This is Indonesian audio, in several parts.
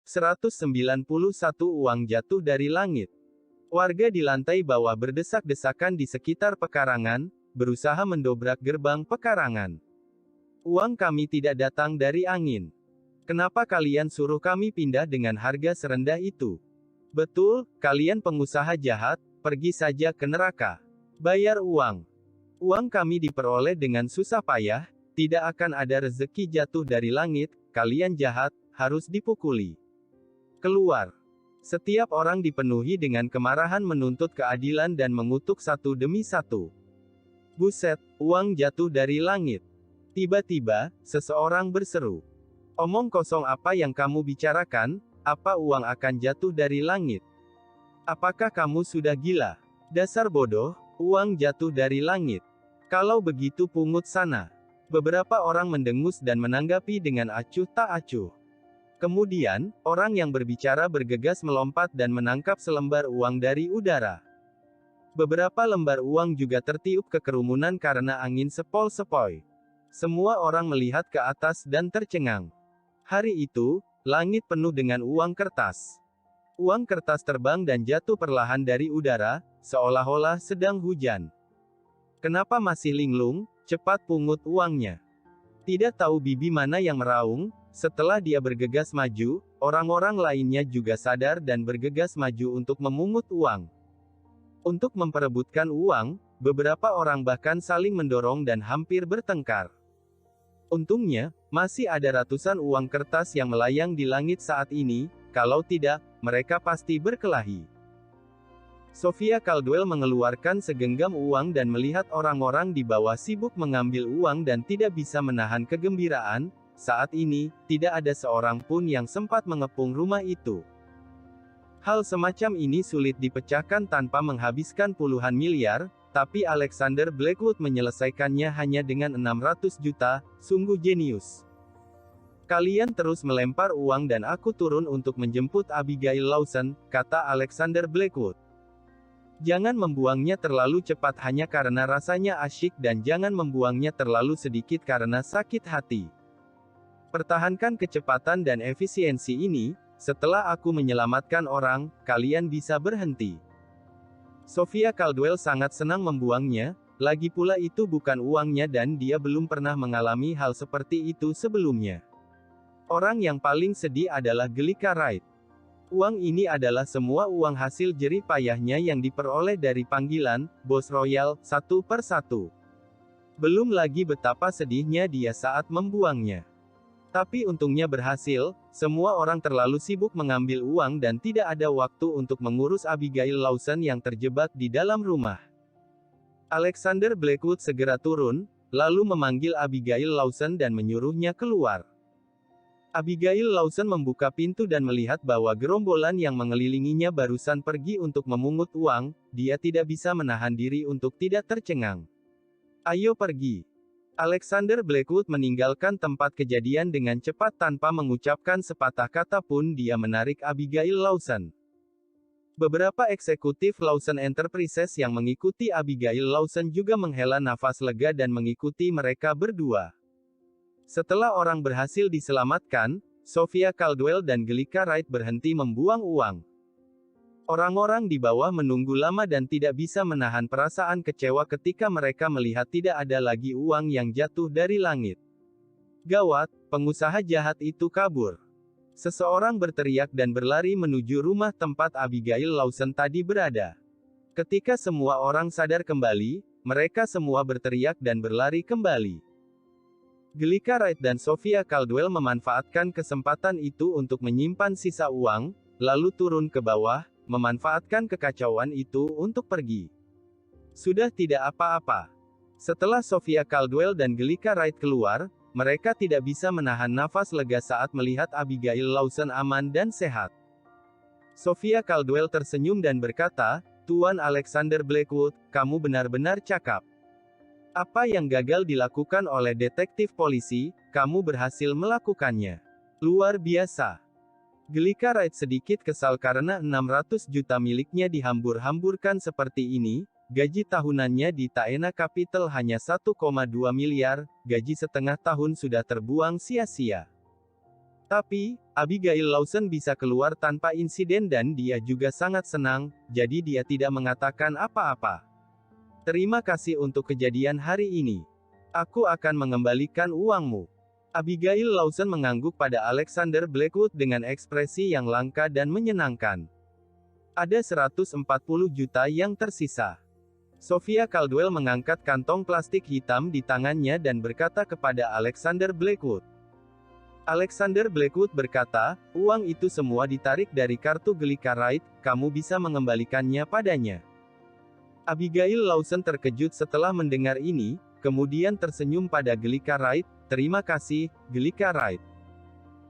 191 uang jatuh dari langit. Warga di lantai bawah berdesak-desakan di sekitar pekarangan, berusaha mendobrak gerbang pekarangan. Uang kami tidak datang dari angin. Kenapa kalian suruh kami pindah dengan harga serendah itu? Betul, kalian pengusaha jahat, pergi saja ke neraka. Bayar uang. Uang kami diperoleh dengan susah payah, tidak akan ada rezeki jatuh dari langit, kalian jahat, harus dipukuli. Keluar. Setiap orang dipenuhi dengan kemarahan menuntut keadilan dan mengutuk satu demi satu. Buset, uang jatuh dari langit. Tiba-tiba, seseorang berseru. Omong kosong apa yang kamu bicarakan, apa uang akan jatuh dari langit? Apakah kamu sudah gila? Dasar bodoh, uang jatuh dari langit. Kalau begitu pungut sana. Beberapa orang mendengus dan menanggapi dengan acuh tak acuh. Kemudian, orang yang berbicara bergegas melompat dan menangkap selembar uang dari udara. Beberapa lembar uang juga tertiup ke kerumunan karena angin sepoi-sepoi. Semua orang melihat ke atas dan tercengang. Hari itu, langit penuh dengan uang kertas. Uang kertas terbang dan jatuh perlahan dari udara, seolah-olah sedang hujan. Kenapa masih linglung? Cepat pungut uangnya. Tidak tahu bibi mana yang meraung. Setelah dia bergegas maju, orang-orang lainnya juga sadar dan bergegas maju untuk memungut uang. Untuk memperebutkan uang, beberapa orang bahkan saling mendorong dan hampir bertengkar. Untungnya, masih ada ratusan uang kertas yang melayang di langit saat ini, kalau tidak, mereka pasti berkelahi. Sophia Caldwell mengeluarkan segenggam uang dan melihat orang-orang di bawah sibuk mengambil uang dan tidak bisa menahan kegembiraan. Saat ini, tidak ada seorang pun yang sempat mengepung rumah itu. Hal semacam ini sulit dipecahkan tanpa menghabiskan puluhan miliar, tapi Alexander Blackwood menyelesaikannya hanya dengan 600 juta, sungguh jenius. Kalian terus melempar uang dan aku turun untuk menjemput Abigail Lawson, kata Alexander Blackwood. Jangan membuangnya terlalu cepat hanya karena rasanya asyik dan jangan membuangnya terlalu sedikit karena sakit hati. Pertahankan kecepatan dan efisiensi ini, setelah aku menyelamatkan orang, kalian bisa berhenti. Sophia Caldwell sangat senang membuangnya, lagi pula itu bukan uangnya dan dia belum pernah mengalami hal seperti itu sebelumnya. Orang yang paling sedih adalah Gelika Wright. Uang ini adalah semua uang hasil jerih payahnya yang diperoleh dari panggilan Bos Royal, satu per satu. Belum lagi betapa sedihnya dia saat membuangnya. Tapi untungnya berhasil, semua orang terlalu sibuk mengambil uang dan tidak ada waktu untuk mengurus Abigail Lawson yang terjebak di dalam rumah. Alexander Blackwood segera turun, lalu memanggil Abigail Lawson dan menyuruhnya keluar. Abigail Lawson membuka pintu dan melihat bahwa gerombolan yang mengelilinginya barusan pergi untuk memungut uang, dia tidak bisa menahan diri untuk tidak tercengang. Ayo pergi. Alexander Blackwood meninggalkan tempat kejadian dengan cepat tanpa mengucapkan sepatah kata pun dia menarik Abigail Lawson. Beberapa eksekutif Lawson Enterprises yang mengikuti Abigail Lawson juga menghela nafas lega dan mengikuti mereka berdua. Setelah orang berhasil diselamatkan, Sophia Caldwell dan Gelika Wright berhenti membuang uang. Orang-orang di bawah menunggu lama dan tidak bisa menahan perasaan kecewa ketika mereka melihat tidak ada lagi uang yang jatuh dari langit. Gawat, pengusaha jahat itu kabur. Seseorang berteriak dan berlari menuju rumah tempat Abigail Lawson tadi berada. Ketika semua orang sadar kembali, mereka semua berteriak dan berlari kembali. Gelika Wright dan Sophia Caldwell memanfaatkan kesempatan itu untuk menyimpan sisa uang, lalu turun ke bawah, memanfaatkan kekacauan itu untuk pergi. Sudah tidak apa-apa. Setelah Sophia Caldwell dan Gelika Wright keluar, mereka tidak bisa menahan nafas lega saat melihat Abigail Lawson aman dan sehat. Sophia Caldwell tersenyum dan berkata, "Tuan Alexander Blackwood, kamu benar-benar cakap. Apa yang gagal dilakukan oleh detektif polisi, kamu berhasil melakukannya. Luar biasa." Gelika Wright sedikit kesal karena 600 juta miliknya dihambur-hamburkan seperti ini, gaji tahunannya di Taena Capital hanya 1,2 miliar, gaji setengah tahun sudah terbuang sia-sia. Tapi, Abigail Lawson bisa keluar tanpa insiden dan dia juga sangat senang, jadi dia tidak mengatakan apa-apa. Terima kasih untuk kejadian hari ini. Aku akan mengembalikan uangmu. Abigail Lawson mengangguk pada Alexander Blackwood dengan ekspresi yang langka dan menyenangkan. Ada 140 juta yang tersisa. Sophia Caldwell mengangkat kantong plastik hitam di tangannya dan berkata kepada Alexander Blackwood. Alexander Blackwood berkata, uang itu semua ditarik dari kartu Gelika Wright, kamu bisa mengembalikannya padanya. Abigail Lawson terkejut setelah mendengar ini, kemudian tersenyum pada Gelika Wright, terima kasih, Gelika Wright.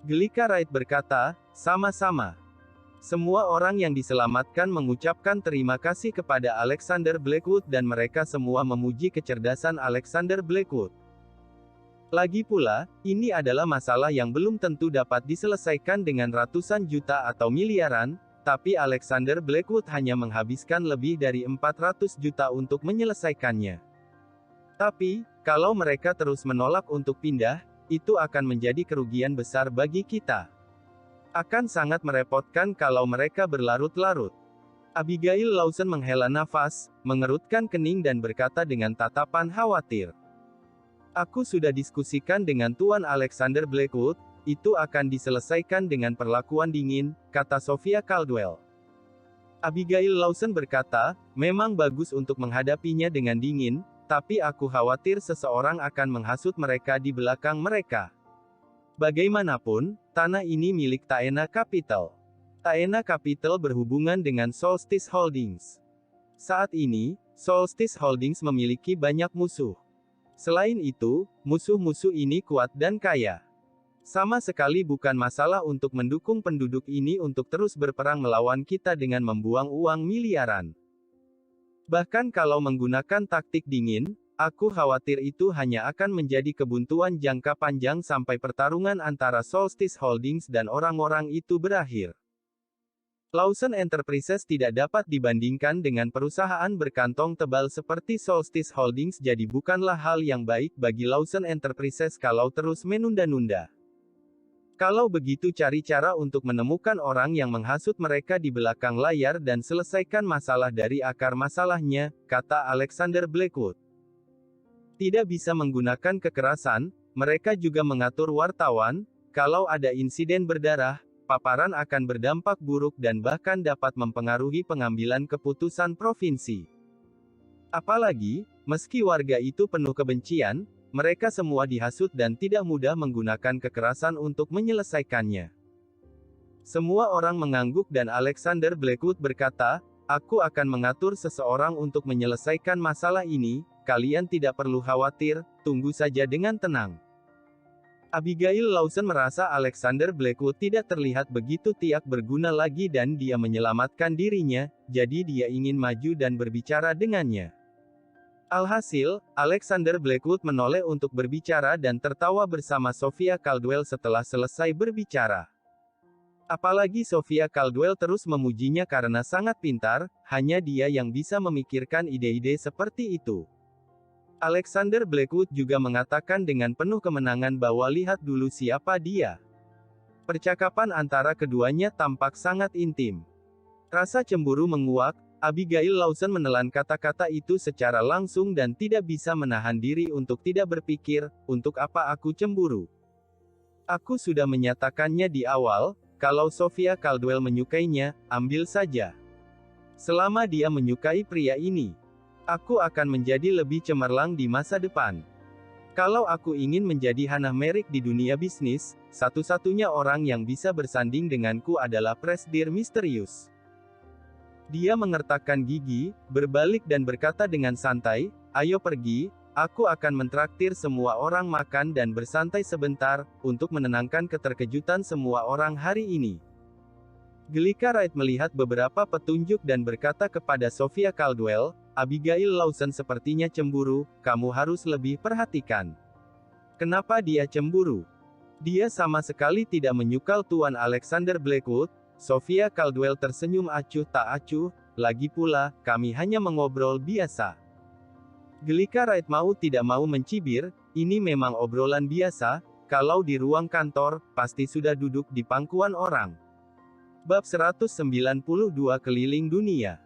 Gelika Wright berkata, sama-sama. Semua orang yang diselamatkan mengucapkan terima kasih kepada Alexander Blackwood dan mereka semua memuji kecerdasan Alexander Blackwood. Lagi pula, ini adalah masalah yang belum tentu dapat diselesaikan dengan ratusan juta atau miliaran, tapi Alexander Blackwood hanya menghabiskan lebih dari 400 juta untuk menyelesaikannya. Tapi, kalau mereka terus menolak untuk pindah, itu akan menjadi kerugian besar bagi kita. Akan sangat merepotkan kalau mereka berlarut-larut. Abigail Lawson menghela nafas, mengerutkan kening dan berkata dengan tatapan khawatir. Aku sudah diskusikan dengan Tuan Alexander Blackwood, itu akan diselesaikan dengan perlakuan dingin, kata Sophia Caldwell. Abigail Lawson berkata, memang bagus untuk menghadapinya dengan dingin, tapi aku khawatir seseorang akan menghasut mereka di belakang mereka. Bagaimanapun, tanah ini milik Taena Capital. Taena Capital berhubungan dengan Solstice Holdings. Saat ini, Solstice Holdings memiliki banyak musuh. Selain itu, musuh-musuh ini kuat dan kaya. Sama sekali bukan masalah untuk mendukung penduduk ini untuk terus berperang melawan kita dengan membuang uang miliaran. Bahkan kalau menggunakan taktik dingin, aku khawatir itu hanya akan menjadi kebuntuan jangka panjang sampai pertarungan antara Solstice Holdings dan orang-orang itu berakhir. Lawson Enterprises tidak dapat dibandingkan dengan perusahaan berkantong tebal seperti Solstice Holdings, jadi bukanlah hal yang baik bagi Lawson Enterprises kalau terus menunda-nunda. Kalau begitu, cari cara untuk menemukan orang yang menghasut mereka di belakang layar dan selesaikan masalah dari akar masalahnya, kata Alexander Blackwood. Tidak bisa menggunakan kekerasan, mereka juga mengatur wartawan, kalau ada insiden berdarah, paparan akan berdampak buruk dan bahkan dapat mempengaruhi pengambilan keputusan provinsi. Apalagi, meski warga itu penuh kebencian, mereka semua dihasut dan tidak mudah menggunakan kekerasan untuk menyelesaikannya. Semua orang mengangguk dan Alexander Blackwood berkata, aku akan mengatur seseorang untuk menyelesaikan masalah ini, kalian tidak perlu khawatir, tunggu saja dengan tenang. Abigail Lawson merasa Alexander Blackwood tidak terlihat begitu tidak berguna lagi dan dia menyelamatkan dirinya, jadi dia ingin maju dan berbicara dengannya. Alhasil, Alexander Blackwood menoleh untuk berbicara dan tertawa bersama Sophia Caldwell setelah selesai berbicara. Apalagi Sophia Caldwell terus memujinya karena sangat pintar, hanya dia yang bisa memikirkan ide-ide seperti itu. Alexander Blackwood juga mengatakan dengan penuh kemenangan bahwa lihat dulu siapa dia. Percakapan antara keduanya tampak sangat intim. Rasa cemburu menguak, Abigail Lawson menelan kata-kata itu secara langsung dan tidak bisa menahan diri untuk tidak berpikir, untuk apa aku cemburu? Aku sudah menyatakannya di awal, kalau Sophia Caldwell menyukainya, ambil saja. Selama dia menyukai pria ini, aku akan menjadi lebih cemerlang di masa depan. Kalau aku ingin menjadi Hannah Merrick di dunia bisnis, satu-satunya orang yang bisa bersanding denganku adalah Presidir Misterius. Dia mengertakkan gigi, berbalik dan berkata dengan santai, ayo pergi, aku akan mentraktir semua orang makan dan bersantai sebentar, untuk menenangkan keterkejutan semua orang hari ini. Gelika Wright melihat beberapa petunjuk dan berkata kepada Sophia Caldwell, Abigail Lawson sepertinya cemburu, kamu harus lebih perhatikan. Kenapa dia cemburu? Dia sama sekali tidak menyukai Tuan Alexander Blackwood. Sophia Caldwell tersenyum acuh tak acuh, lagi pula, kami hanya mengobrol biasa. Gelika Wright mau tidak mau mencibir, ini memang obrolan biasa, kalau di ruang kantor, pasti sudah duduk di pangkuan orang. Bab 192 Keliling Dunia.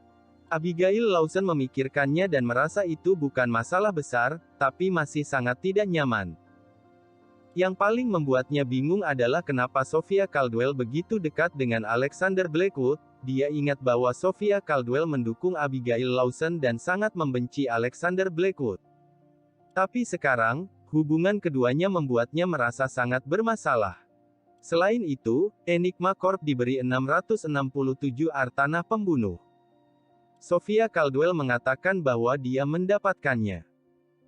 Abigail Lawson memikirkannya dan merasa itu bukan masalah besar, tapi masih sangat tidak nyaman. Yang paling membuatnya bingung adalah kenapa Sophia Caldwell begitu dekat dengan Alexander Blackwood. Dia ingat bahwa Sophia Caldwell mendukung Abigail Lawson dan sangat membenci Alexander Blackwood. Tapi sekarang, hubungan keduanya membuatnya merasa sangat bermasalah. Selain itu, Enigma Corp diberi 667 artanah pembunuh. Sophia Caldwell mengatakan bahwa dia mendapatkannya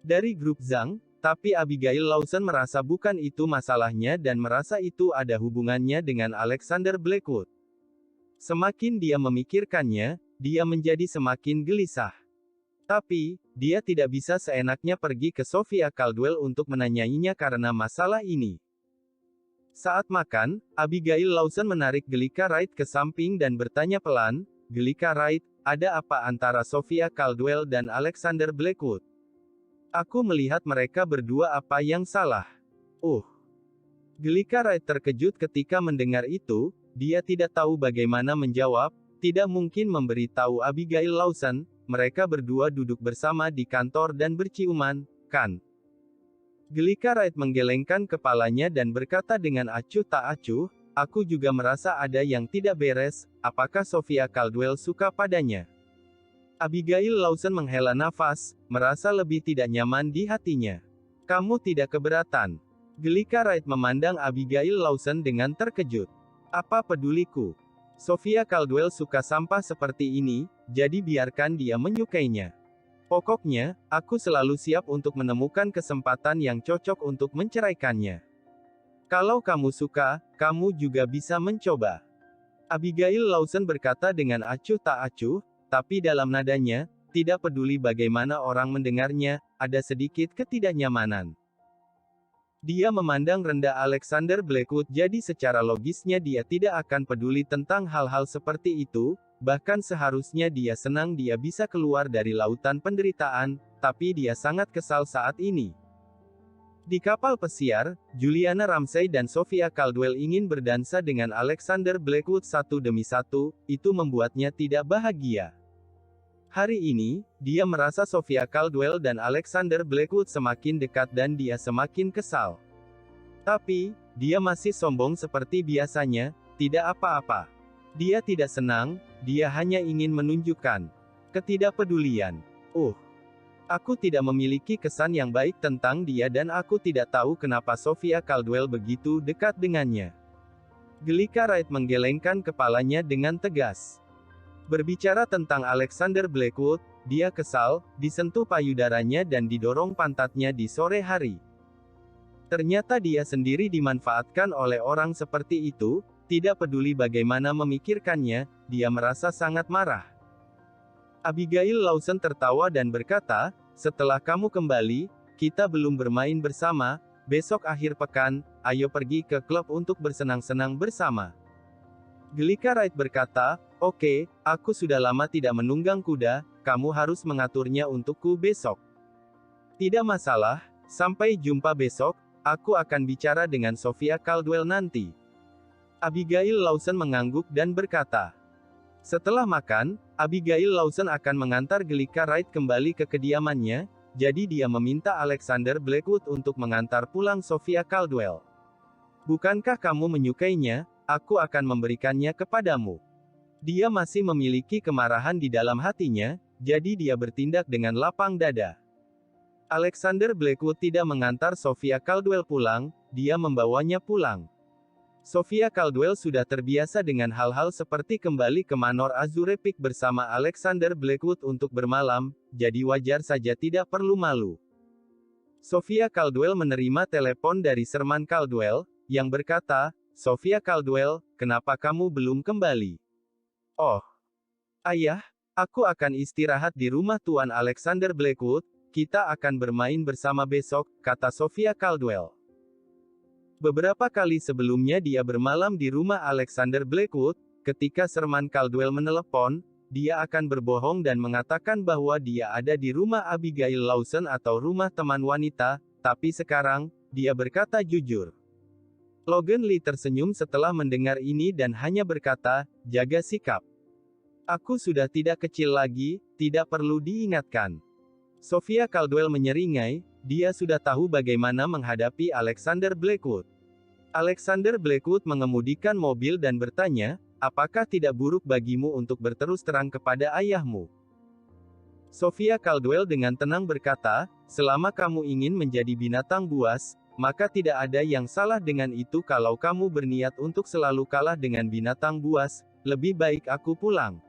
dari grup Zhang. Tapi Abigail Lawson merasa bukan itu masalahnya dan merasa itu ada hubungannya dengan Alexander Blackwood. Semakin dia memikirkannya, dia menjadi semakin gelisah. Tapi, dia tidak bisa seenaknya pergi ke Sophia Caldwell untuk menanyainya karena masalah ini. Saat makan, Abigail Lawson menarik Gelika Wright ke samping dan bertanya pelan, "Gelika Wright, ada apa antara Sophia Caldwell dan Alexander Blackwood? Aku melihat mereka berdua, apa yang salah?" Gelika Wright terkejut ketika mendengar itu. Dia tidak tahu bagaimana menjawab. Tidak mungkin memberitahu Abigail Lawson. Mereka berdua duduk bersama di kantor dan berciuman, kan? Gelika Wright menggelengkan kepalanya dan berkata dengan acuh tak acuh, "Aku juga merasa ada yang tidak beres. Apakah Sophia Caldwell suka padanya?" Abigail Lawson menghela nafas, merasa lebih tidak nyaman di hatinya. "Kamu tidak keberatan?" Gelika Wright memandang Abigail Lawson dengan terkejut. "Apa peduliku? Sophia Caldwell suka sampah seperti ini, jadi biarkan dia menyukainya. Pokoknya, aku selalu siap untuk menemukan kesempatan yang cocok untuk menceraikannya. Kalau kamu suka, kamu juga bisa mencoba." Abigail Lawson berkata dengan acuh tak acuh, tapi dalam nadanya, tidak peduli bagaimana orang mendengarnya, ada sedikit ketidaknyamanan. Dia memandang rendah Alexander Blackwood, jadi secara logisnya dia tidak akan peduli tentang hal-hal seperti itu, bahkan seharusnya dia senang dia bisa keluar dari lautan penderitaan, tapi dia sangat kesal saat ini. Di kapal pesiar, Juliana Ramsay dan Sophia Caldwell ingin berdansa dengan Alexander Blackwood satu demi satu, itu membuatnya tidak bahagia. Hari ini, dia merasa Sophia Caldwell dan Alexander Blackwood semakin dekat dan dia semakin kesal. Tapi, dia masih sombong seperti biasanya, tidak apa-apa. Dia tidak senang, dia hanya ingin menunjukkan ketidakpedulian. Aku tidak memiliki kesan yang baik tentang dia dan aku tidak tahu kenapa Sophia Caldwell begitu dekat dengannya." Gelika Wright menggelengkan kepalanya dengan tegas. Berbicara tentang Alexander Blackwood, dia kesal, disentuh payudaranya dan didorong pantatnya di sore hari. Ternyata dia sendiri dimanfaatkan oleh orang seperti itu, tidak peduli bagaimana memikirkannya, dia merasa sangat marah. Abigail Lawson tertawa dan berkata, "Setelah kamu kembali, kita belum bermain bersama, besok akhir pekan, ayo pergi ke klub untuk bersenang-senang bersama." Gelika Wright berkata, "Oke, aku sudah lama tidak menunggang kuda, kamu harus mengaturnya untukku besok." "Tidak masalah, sampai jumpa besok, aku akan bicara dengan Sophia Caldwell nanti." Abigail Lawson mengangguk dan berkata. Setelah makan, Abigail Lawson akan mengantar Gelika Wright kembali ke kediamannya, jadi dia meminta Alexander Blackwood untuk mengantar pulang Sophia Caldwell. "Bukankah kamu menyukainya? Aku akan memberikannya kepadamu." Dia masih memiliki kemarahan di dalam hatinya, jadi dia bertindak dengan lapang dada. Alexander Blackwood tidak mengantar Sophia Caldwell pulang, dia membawanya pulang. Sophia Caldwell sudah terbiasa dengan hal-hal seperti kembali ke Manor Azure Peak bersama Alexander Blackwood untuk bermalam, jadi wajar saja tidak perlu malu. Sophia Caldwell menerima telepon dari Sherman Caldwell, yang berkata, "Sophia Caldwell, kenapa kamu belum kembali?" "Oh, ayah, aku akan istirahat di rumah Tuan Alexander Blackwood, kita akan bermain bersama besok," kata Sophia Caldwell. Beberapa kali sebelumnya dia bermalam di rumah Alexander Blackwood, ketika Sherman Caldwell menelepon, dia akan berbohong dan mengatakan bahwa dia ada di rumah Abigail Lawson atau rumah teman wanita, tapi sekarang, dia berkata jujur. Logan Lee tersenyum setelah mendengar ini dan hanya berkata, jaga sikap. Aku sudah tidak kecil lagi, tidak perlu diingatkan. Sophia Caldwell menyeringai, dia sudah tahu bagaimana menghadapi Alexander Blackwood. Alexander Blackwood mengemudikan mobil dan bertanya, apakah tidak buruk bagimu untuk berterus terang kepada ayahmu? Sophia Caldwell dengan tenang berkata, selama kamu ingin menjadi binatang buas, maka tidak ada yang salah dengan itu. Kalau kamu berniat untuk selalu kalah dengan binatang buas, lebih baik aku pulang.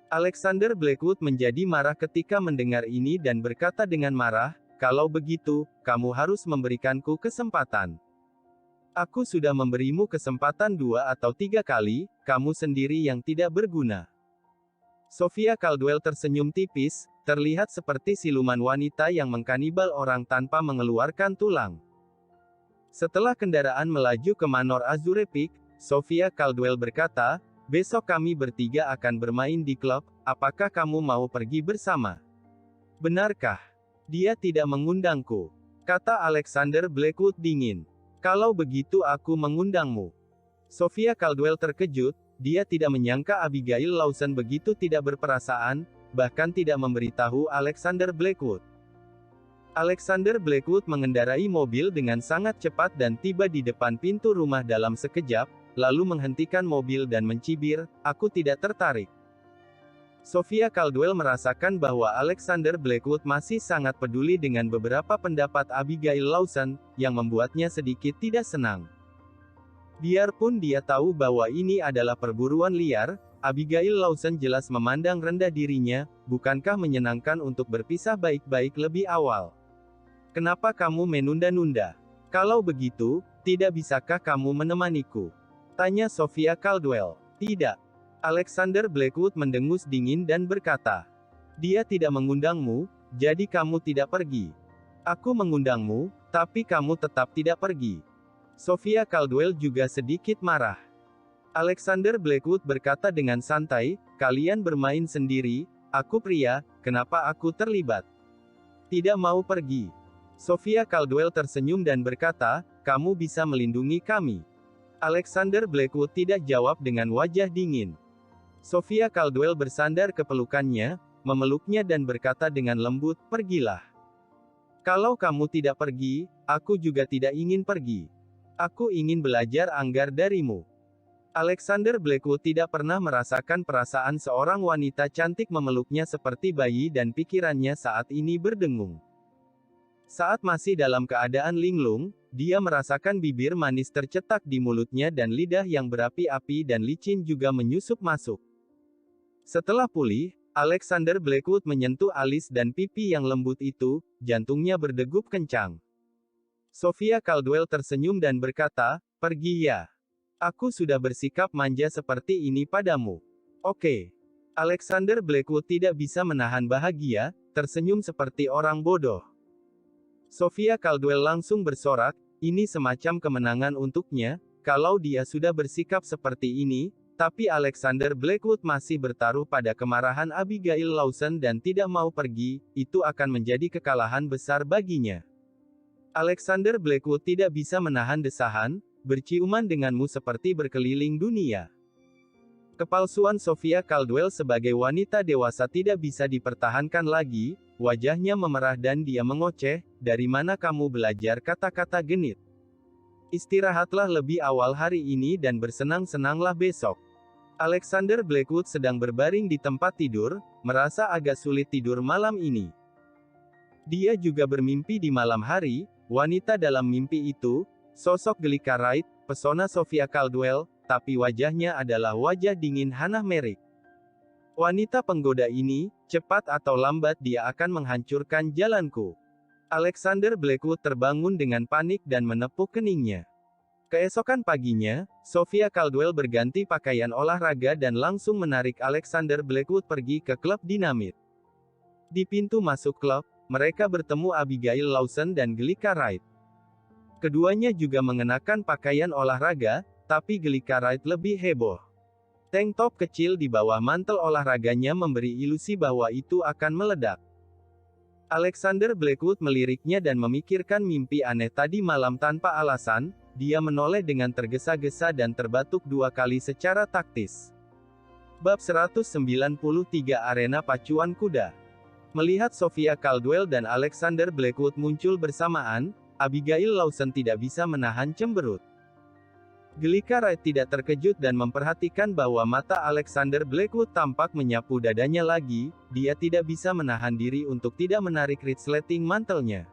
Alexander Blackwood menjadi marah ketika mendengar ini dan berkata dengan marah, kalau begitu, kamu harus memberikanku kesempatan. Aku sudah memberimu kesempatan 2 atau 3 kali, kamu sendiri yang tidak berguna. Sophia Caldwell tersenyum tipis, terlihat seperti siluman wanita yang mengkanibal orang tanpa mengeluarkan tulang. Setelah kendaraan melaju ke Manor Azure Peak, Sophia Caldwell berkata, besok kami bertiga akan bermain di klub, apakah kamu mau pergi bersama? Benarkah? Dia tidak mengundangku, kata Alexander Blackwood dingin. Kalau begitu aku mengundangmu. Sophia Caldwell terkejut, dia tidak menyangka Abigail Lawson begitu tidak berperasaan, bahkan tidak memberitahu Alexander Blackwood. Alexander Blackwood mengendarai mobil dengan sangat cepat dan tiba di depan pintu rumah dalam sekejap, lalu menghentikan mobil dan mencibir, aku tidak tertarik. Sophia Caldwell merasakan bahwa Alexander Blackwood masih sangat peduli dengan beberapa pendapat Abigail Lawson, yang membuatnya sedikit tidak senang. Biarpun dia tahu bahwa ini adalah perburuan liar, Abigail Lawson jelas memandang rendah dirinya, bukankah menyenangkan untuk berpisah baik-baik lebih awal? Kenapa kamu menunda-nunda? Kalau begitu, tidak bisakah kamu menemaniku? Tanya Sophia Caldwell. Tidak. Alexander Blackwood mendengus dingin dan berkata, dia tidak mengundangmu, jadi kamu tidak pergi. Aku mengundangmu, tapi kamu tetap tidak pergi. Sophia Caldwell juga sedikit marah. Alexander Blackwood berkata dengan santai, kalian bermain sendiri, aku pria, kenapa aku terlibat? Tidak mau pergi. Sophia Caldwell tersenyum dan berkata, kamu bisa melindungi kami. Alexander Blackwood tidak jawab dengan wajah dingin. Sophia Caldwell bersandar ke pelukannya, memeluknya dan berkata dengan lembut, pergilah. Kalau kamu tidak pergi, aku juga tidak ingin pergi. Aku ingin belajar anggar darimu. Alexander Blackwood tidak pernah merasakan perasaan seorang wanita cantik memeluknya seperti bayi dan pikirannya saat ini berdengung. Saat masih dalam keadaan linglung, dia merasakan bibir manis tercetak di mulutnya dan lidah yang berapi-api dan licin juga menyusup masuk. Setelah pulih, Alexander Blackwood menyentuh alis dan pipi yang lembut itu, jantungnya berdegup kencang. Sophia Caldwell tersenyum dan berkata, pergi ya. Aku sudah bersikap manja seperti ini padamu. Oke. Alexander Blackwood tidak bisa menahan bahagia, tersenyum seperti orang bodoh. Sophia Caldwell langsung bersorak, ini semacam kemenangan untuknya, kalau dia sudah bersikap seperti ini, tapi Alexander Blackwood masih bertaruh pada kemarahan Abigail Lawson dan tidak mau pergi, itu akan menjadi kekalahan besar baginya. Alexander Blackwood tidak bisa menahan desahan, berciuman denganmu seperti berkeliling dunia. Kepalsuan Sophia Caldwell sebagai wanita dewasa tidak bisa dipertahankan lagi, wajahnya memerah dan dia mengoceh, dari mana kamu belajar kata-kata genit? Istirahatlah lebih awal hari ini dan bersenang-senanglah besok. Alexander Blackwood sedang berbaring di tempat tidur, merasa agak sulit tidur malam ini. Dia juga bermimpi di malam hari, wanita dalam mimpi itu, sosok Gelika Wright, pesona Sophia Caldwell, tapi wajahnya adalah wajah dingin Hannah Merrick. Wanita penggoda ini, cepat atau lambat dia akan menghancurkan jalanku. Alexander Blackwood terbangun dengan panik dan menepuk keningnya. Keesokan paginya, Sophia Caldwell berganti pakaian olahraga dan langsung menarik Alexander Blackwood pergi ke klub dinamit. Di pintu masuk klub, mereka bertemu Abigail Lawson dan Gelika Wright. Keduanya juga mengenakan pakaian olahraga, tapi Gelika Wright lebih heboh. Tank top kecil di bawah mantel olahraganya memberi ilusi bahwa itu akan meledak. Alexander Blackwood meliriknya dan memikirkan mimpi aneh tadi malam tanpa alasan, dia menoleh dengan tergesa-gesa dan terbatuk 2 kali secara taktis. Bab 193 Arena Pacuan Kuda. Melihat Sophia Caldwell dan Alexander Blackwood muncul bersamaan, Abigail Lawson tidak bisa menahan cemberut. Gelika Wright tidak terkejut dan memperhatikan bahwa mata Alexander Blackwood tampak menyapu dadanya lagi, dia tidak bisa menahan diri untuk tidak menarik resleting mantelnya.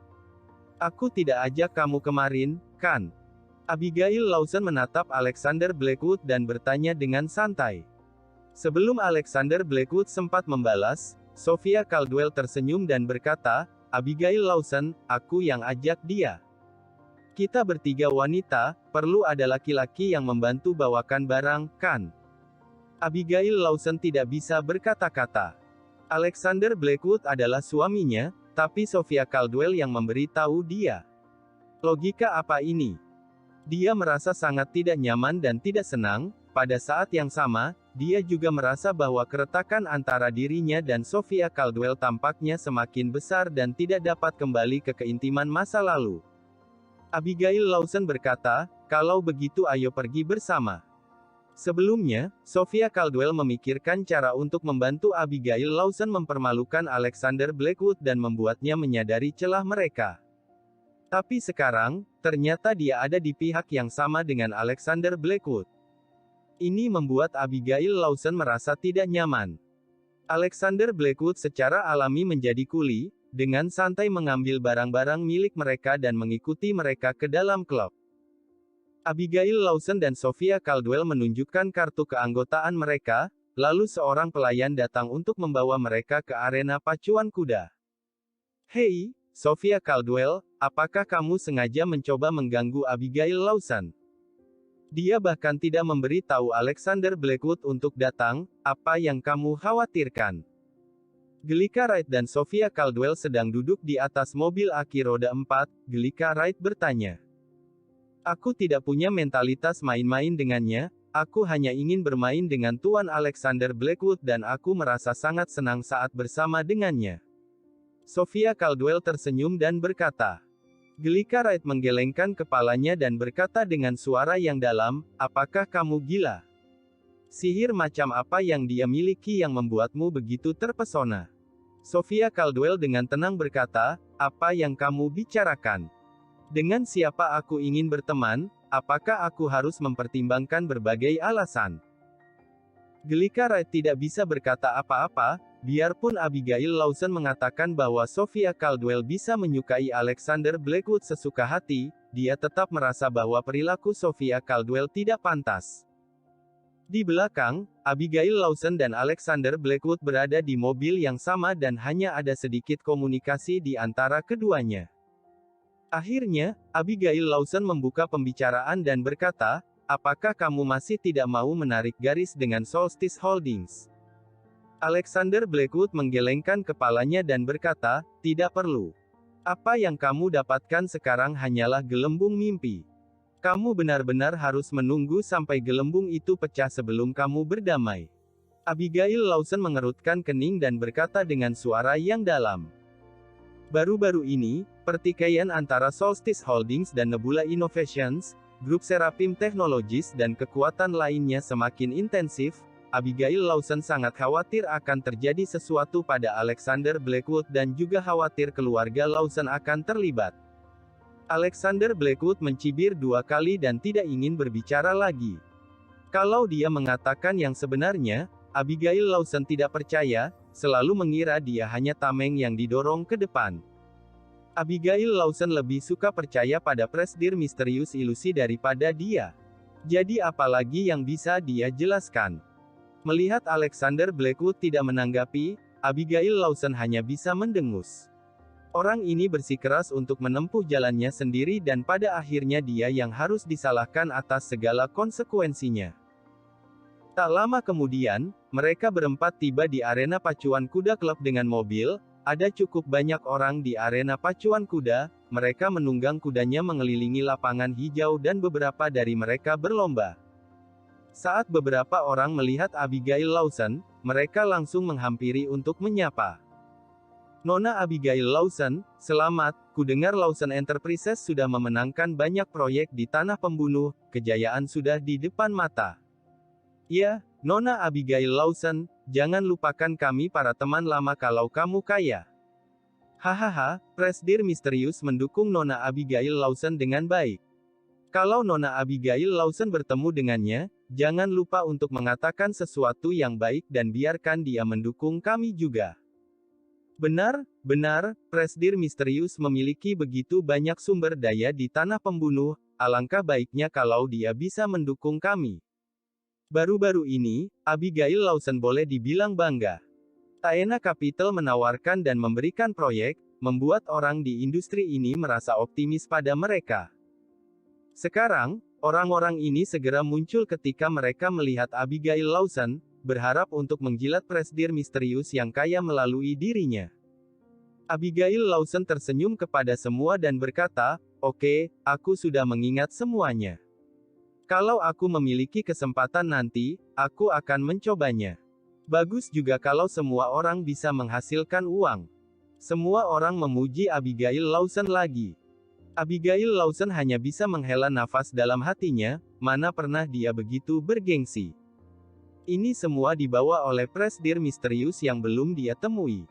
"Aku tidak ajak kamu kemarin, kan?" Abigail Lawson menatap Alexander Blackwood dan bertanya dengan santai. Sebelum Alexander Blackwood sempat membalas, Sophia Caldwell tersenyum dan berkata, "Abigail Lawson, aku yang ajak dia. Kita bertiga wanita, perlu ada laki-laki yang membantu bawakan barang, kan?" Abigail Lawson tidak bisa berkata-kata. Alexander Blackwood adalah suaminya, tapi Sophia Caldwell yang memberi tahu dia. Logika apa ini? Dia merasa sangat tidak nyaman dan tidak senang. Pada saat yang sama, dia juga merasa bahwa keretakan antara dirinya dan Sophia Caldwell tampaknya semakin besar dan tidak dapat kembali ke keintiman masa lalu. Abigail Lawson berkata, "Kalau begitu ayo pergi bersama." Sebelumnya, Sophia Caldwell memikirkan cara untuk membantu Abigail Lawson mempermalukan Alexander Blackwood dan membuatnya menyadari celah mereka. Tapi sekarang, ternyata dia ada di pihak yang sama dengan Alexander Blackwood. Ini membuat Abigail Lawson merasa tidak nyaman. Alexander Blackwood secara alami menjadi kuli, dengan santai mengambil barang-barang milik mereka dan mengikuti mereka ke dalam klub. Abigail Lawson dan Sophia Caldwell menunjukkan kartu keanggotaan mereka, lalu seorang pelayan datang untuk membawa mereka ke arena pacuan kuda. "Hei, Sophia Caldwell, apakah kamu sengaja mencoba mengganggu Abigail Lawson?" Dia bahkan tidak memberi tahu Alexander Blackwood untuk datang. "Apa yang kamu khawatirkan?" Gelika Wright dan Sophia Caldwell sedang duduk di atas mobil aki roda 4, Gelika Wright bertanya. "Aku tidak punya mentalitas main-main dengannya, aku hanya ingin bermain dengan Tuan Alexander Blackwood dan aku merasa sangat senang saat bersama dengannya." Sophia Caldwell tersenyum dan berkata. Gelika Wright menggelengkan kepalanya dan berkata dengan suara yang dalam, "Apakah kamu gila? Sihir macam apa yang dia miliki yang membuatmu begitu terpesona?" Sophia Caldwell dengan tenang berkata, "Apa yang kamu bicarakan? Dengan siapa aku ingin berteman? Apakah aku harus mempertimbangkan berbagai alasan?" Gelika Wright tidak bisa berkata apa-apa, biarpun Abigail Lawson mengatakan bahwa Sophia Caldwell bisa menyukai Alexander Blackwood sesuka hati, dia tetap merasa bahwa perilaku Sophia Caldwell tidak pantas. Di belakang, Abigail Lawson dan Alexander Blackwood berada di mobil yang sama dan hanya ada sedikit komunikasi di antara keduanya. Akhirnya, Abigail Lawson membuka pembicaraan dan berkata, "Apakah kamu masih tidak mau menarik garis dengan Solstice Holdings?" Alexander Blackwood menggelengkan kepalanya dan berkata, "Tidak perlu. Apa yang kamu dapatkan sekarang hanyalah gelembung mimpi. Kamu benar-benar harus menunggu sampai gelembung itu pecah sebelum kamu berdamai." Abigail Lawson mengerutkan kening dan berkata dengan suara yang dalam. Baru-baru ini, pertikaian antara Solstice Holdings dan Nebula Innovations, grup Seraphim Technologies dan kekuatan lainnya semakin intensif. Abigail Lawson sangat khawatir akan terjadi sesuatu pada Alexander Blackwood dan juga khawatir keluarga Lawson akan terlibat. Alexander Blackwood mencibir 2 kali dan tidak ingin berbicara lagi. Kalau dia mengatakan yang sebenarnya, Abigail Lawson tidak percaya, selalu mengira dia hanya tameng yang didorong ke depan. Abigail Lawson lebih suka percaya pada presdir misterius ilusi daripada dia. Jadi apalagi yang bisa dia jelaskan? Melihat Alexander Blackwood tidak menanggapi, Abigail Lawson hanya bisa mendengus. Orang ini bersikeras untuk menempuh jalannya sendiri dan pada akhirnya dia yang harus disalahkan atas segala konsekuensinya. Tak lama kemudian, mereka berempat tiba di arena pacuan kuda klub dengan mobil. Ada cukup banyak orang di arena pacuan kuda, mereka menunggang kudanya mengelilingi lapangan hijau dan beberapa dari mereka berlomba. Saat beberapa orang melihat Abigail Lawson, mereka langsung menghampiri untuk menyapa. Nona Abigail Lawson, selamat, kudengar Lawson Enterprises sudah memenangkan banyak proyek di tanah pembunuh, kejayaan sudah di depan mata. Ya, Nona Abigail Lawson, jangan lupakan kami para teman lama kalau kamu kaya. Hahaha, Presidir misterius mendukung Nona Abigail Lawson dengan baik. Kalau Nona Abigail Lawson bertemu dengannya, jangan lupa untuk mengatakan sesuatu yang baik dan biarkan dia mendukung kami juga. Benar, Presidir misterius memiliki begitu banyak sumber daya di tanah pembunuh, alangkah baiknya kalau dia bisa mendukung kami. Baru-baru ini, Abigail Lawson boleh dibilang bangga. Taena Capital menawarkan dan memberikan proyek, membuat orang di industri ini merasa optimis pada mereka. Sekarang, orang-orang ini segera muncul ketika mereka melihat Abigail Lawson, berharap untuk menjilat presidir misterius yang kaya melalui dirinya. Abigail Lawson tersenyum kepada semua dan berkata, "Oke, aku sudah mengingat semuanya. Kalau aku memiliki kesempatan nanti, aku akan mencobanya. Bagus juga kalau semua orang bisa menghasilkan uang." Semua orang memuji Abigail Lawson lagi. Abigail Lawson hanya bisa menghela nafas dalam hatinya, mana pernah dia begitu bergengsi. Ini semua dibawa oleh presidir misterius yang belum dia temui.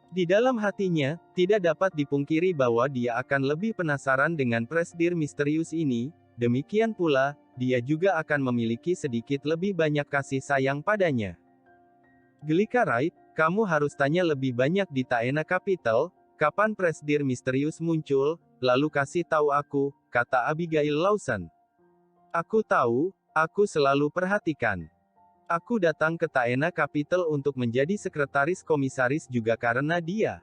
Di dalam hatinya, tidak dapat dipungkiri bahwa dia akan lebih penasaran dengan presidir misterius ini, demikian pula, dia juga akan memiliki sedikit lebih banyak kasih sayang padanya. Gelika Wright, kamu harus tanya lebih banyak di Taena Capital, kapan presidir misterius muncul, lalu kasih tahu aku, kata Abigail Lawson. Aku tahu, aku selalu perhatikan. Aku datang ke Taena Capital untuk menjadi sekretaris komisaris juga karena dia.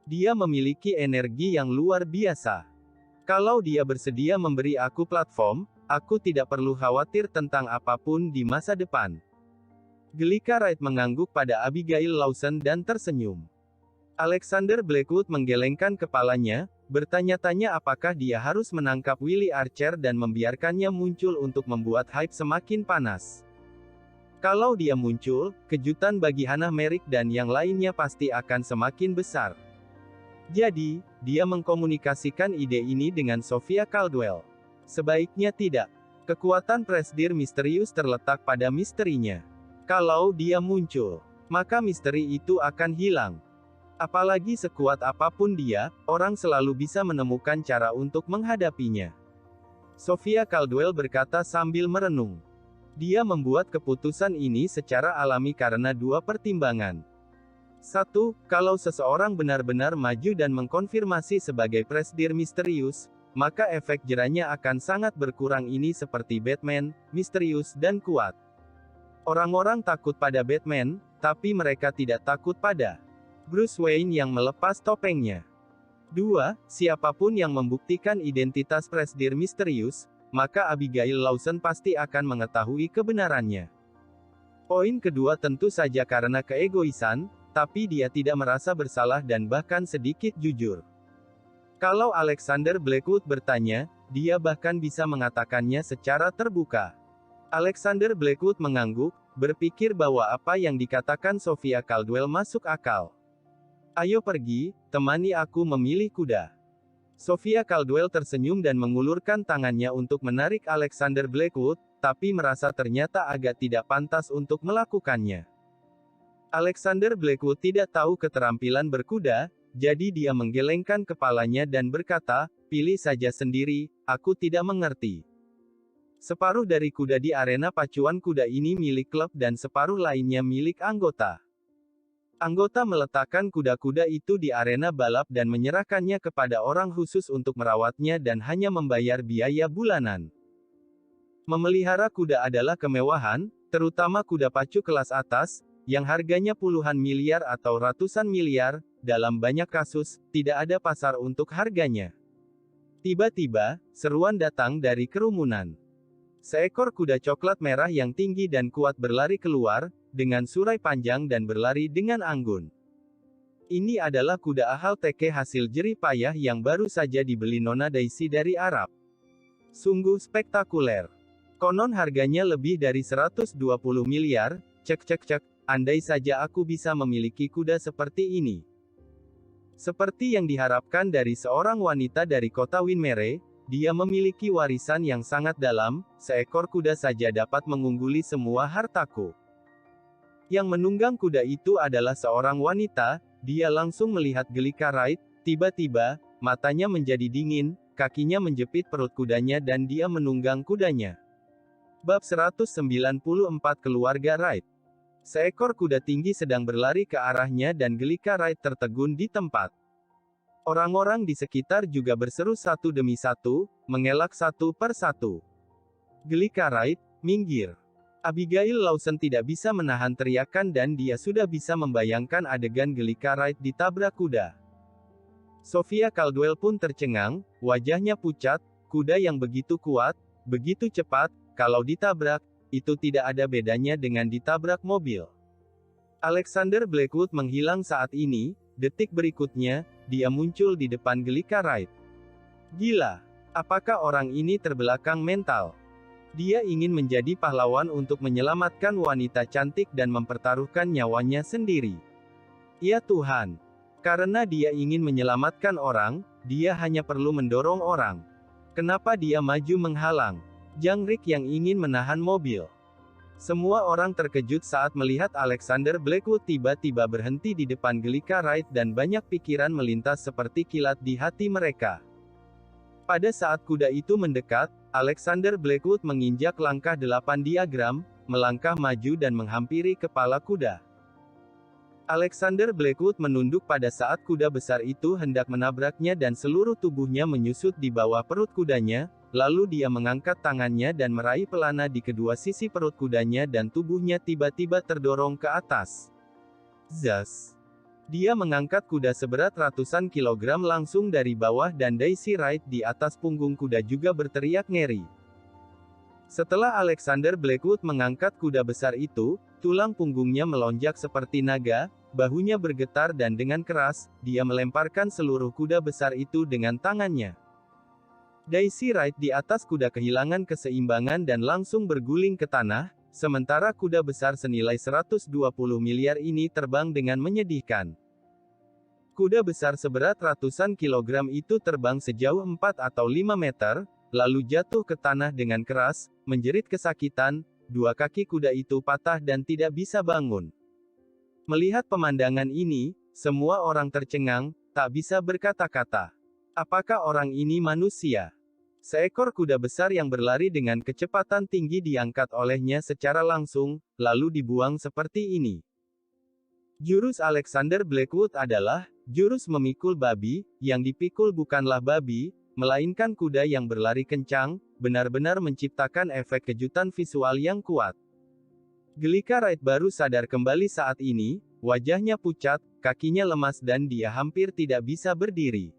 Dia memiliki energi yang luar biasa. Kalau dia bersedia memberi aku platform, aku tidak perlu khawatir tentang apapun di masa depan. Gelika Wright mengangguk pada Abigail Lawson dan tersenyum. Alexander Blackwood menggelengkan kepalanya, bertanya-tanya apakah dia harus menangkap Willie Archer dan membiarkannya muncul untuk membuat hype semakin panas. Kalau dia muncul, kejutan bagi Hannah Merrick dan yang lainnya pasti akan semakin besar. Jadi, dia mengkomunikasikan ide ini dengan Sophia Caldwell. Sebaiknya tidak. Kekuatan presidir misterius terletak pada misterinya. Kalau dia muncul, maka misteri itu akan hilang. Apalagi sekuat apapun dia, orang selalu bisa menemukan cara untuk menghadapinya. Sophia Caldwell berkata sambil merenung. Dia membuat keputusan ini secara alami karena dua pertimbangan. Satu, kalau seseorang benar-benar maju dan mengkonfirmasi sebagai presidir misterius, maka efek jerahnya akan sangat berkurang. Ini seperti Batman, misterius dan kuat. Orang-orang takut pada Batman, tapi mereka tidak takut pada Bruce Wayne yang melepas topengnya. Dua, siapapun yang membuktikan identitas presidir misterius, maka Abigail Lawson pasti akan mengetahui kebenarannya. Poin kedua tentu saja karena keegoisan, tapi dia tidak merasa bersalah dan bahkan sedikit jujur. Kalau Alexander Blackwood bertanya, dia bahkan bisa mengatakannya secara terbuka. Alexander Blackwood mengangguk, berpikir bahwa apa yang dikatakan Sophia Caldwell masuk akal. Ayo pergi, temani aku memilih kuda. Sophia Caldwell tersenyum dan mengulurkan tangannya untuk menarik Alexander Blackwood, tapi merasa ternyata agak tidak pantas untuk melakukannya. Alexander Blackwood tidak tahu keterampilan berkuda, jadi dia menggelengkan kepalanya dan berkata, "Pilih saja sendiri, aku tidak mengerti." Separuh dari kuda di arena pacuan kuda ini milik klub dan separuh lainnya milik anggota. Anggota meletakkan kuda-kuda itu di arena balap dan menyerahkannya kepada orang khusus untuk merawatnya dan hanya membayar biaya bulanan. Memelihara kuda adalah kemewahan, terutama kuda pacu kelas atas, yang harganya puluhan miliar atau ratusan miliar, dalam banyak kasus, tidak ada pasar untuk harganya. Tiba-tiba, seruan datang dari kerumunan. Seekor kuda coklat merah yang tinggi dan kuat berlari keluar, dengan surai panjang dan berlari dengan anggun. Ini adalah kuda Ahal Teke hasil jerih payah yang baru saja dibeli Nona Daisy dari Arab. Sungguh spektakuler. Konon harganya lebih dari 120 miliar, cek, andai saja aku bisa memiliki kuda seperti ini. Seperti yang diharapkan dari seorang wanita dari kota Winmere, dia memiliki warisan yang sangat dalam, seekor kuda saja dapat mengungguli semua hartaku. Yang menunggang kuda itu adalah seorang wanita, dia langsung melihat Gelika Wright, tiba-tiba, matanya menjadi dingin, kakinya menjepit perut kudanya dan dia menunggang kudanya. Bab 194 Keluarga Wright. Seekor kuda tinggi sedang berlari ke arahnya dan Gelika Wright tertegun di tempat. Orang-orang di sekitar juga berseru satu demi satu, mengelak satu per satu. Gelika Wright, minggir. Abigail Lawson tidak bisa menahan teriakan dan dia sudah bisa membayangkan adegan Gelika Wright ditabrak kuda. Sophia Caldwell pun tercengang, wajahnya pucat, kuda yang begitu kuat, begitu cepat, kalau ditabrak, itu tidak ada bedanya dengan ditabrak mobil. Alexander Blackwood menghilang saat ini, detik berikutnya, dia muncul di depan Gelika Wright. Gila! Apakah orang ini terbelakang mental? Dia ingin menjadi pahlawan untuk menyelamatkan wanita cantik dan mempertaruhkan nyawanya sendiri. Ya Tuhan! Karena dia ingin menyelamatkan orang, dia hanya perlu mendorong orang. Kenapa dia maju menghalang? Jangrik yang ingin menahan mobil. Semua orang terkejut saat melihat Alexander Blackwood tiba-tiba berhenti di depan Gelika Wright dan banyak pikiran melintas seperti kilat di hati mereka. Pada saat kuda itu mendekat, Alexander Blackwood menginjak langkah 8 diagram, melangkah maju dan menghampiri kepala kuda. Alexander Blackwood menunduk pada saat kuda besar itu hendak menabraknya dan seluruh tubuhnya menyusut di bawah perut kudanya, lalu dia mengangkat tangannya dan meraih pelana di kedua sisi perut kudanya dan tubuhnya tiba-tiba terdorong ke atas. Zas! Dia mengangkat kuda seberat ratusan kilogram langsung dari bawah dan Daisy Wright di atas punggung kuda juga berteriak ngeri. Setelah Alexander Blackwood mengangkat kuda besar itu, tulang punggungnya melonjak seperti naga, bahunya bergetar dan dengan keras, dia melemparkan seluruh kuda besar itu dengan tangannya. Daisy Wright di atas kuda kehilangan keseimbangan dan langsung berguling ke tanah, sementara kuda besar senilai 120 miliar ini terbang dengan menyedihkan. Kuda besar seberat ratusan kilogram itu terbang sejauh 4 atau 5 meter, lalu jatuh ke tanah dengan keras, menjerit kesakitan, dua kaki kuda itu patah dan tidak bisa bangun. Melihat pemandangan ini, semua orang tercengang, tak bisa berkata-kata. Apakah orang ini manusia? Seekor kuda besar yang berlari dengan kecepatan tinggi diangkat olehnya secara langsung, lalu dibuang seperti ini. Jurus Alexander Blackwood adalah jurus memikul babi, yang dipikul bukanlah babi, melainkan kuda yang berlari kencang, benar-benar menciptakan efek kejutan visual yang kuat. Gelika Wright baru sadar kembali saat ini, wajahnya pucat, kakinya lemas dan dia hampir tidak bisa berdiri.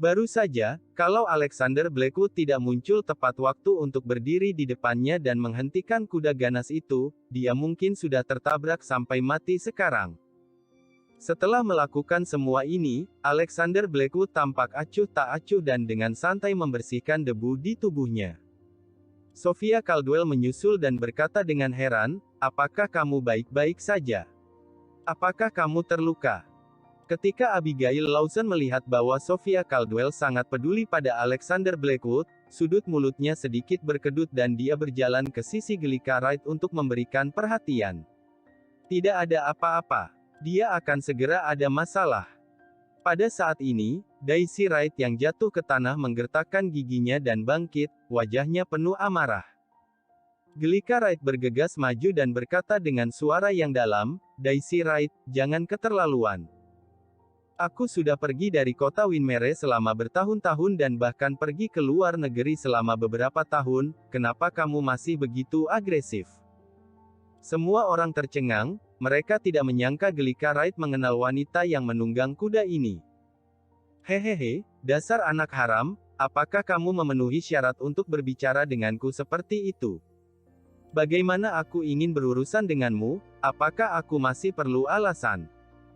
Baru saja, kalau Alexander Blackwood tidak muncul tepat waktu untuk berdiri di depannya dan menghentikan kuda ganas itu, dia mungkin sudah tertabrak sampai mati sekarang. Setelah melakukan semua ini, Alexander Blackwood tampak acuh tak acuh dan dengan santai membersihkan debu di tubuhnya. Sophia Caldwell menyusul dan berkata dengan heran, "Apakah kamu baik-baik saja? Apakah kamu terluka?" Ketika Abigail Lawson melihat bahwa Sophia Caldwell sangat peduli pada Alexander Blackwood, sudut mulutnya sedikit berkedut dan dia berjalan ke sisi Gelika Wright untuk memberikan perhatian. Tidak ada apa-apa. Dia akan segera ada masalah. Pada saat ini, Daisy Wright yang jatuh ke tanah menggertakkan giginya dan bangkit, wajahnya penuh amarah. Gelika Wright bergegas maju dan berkata dengan suara yang dalam, "Daisy Wright, jangan keterlaluan. Aku sudah pergi dari kota Winmere selama bertahun-tahun dan bahkan pergi ke luar negeri selama beberapa tahun, kenapa kamu masih begitu agresif?" Semua orang tercengang, mereka tidak menyangka Gelika Wright mengenal wanita yang menunggang kuda ini. "Hehehe, dasar anak haram, apakah kamu memenuhi syarat untuk berbicara denganku seperti itu? Bagaimana aku ingin berurusan denganmu, apakah aku masih perlu alasan?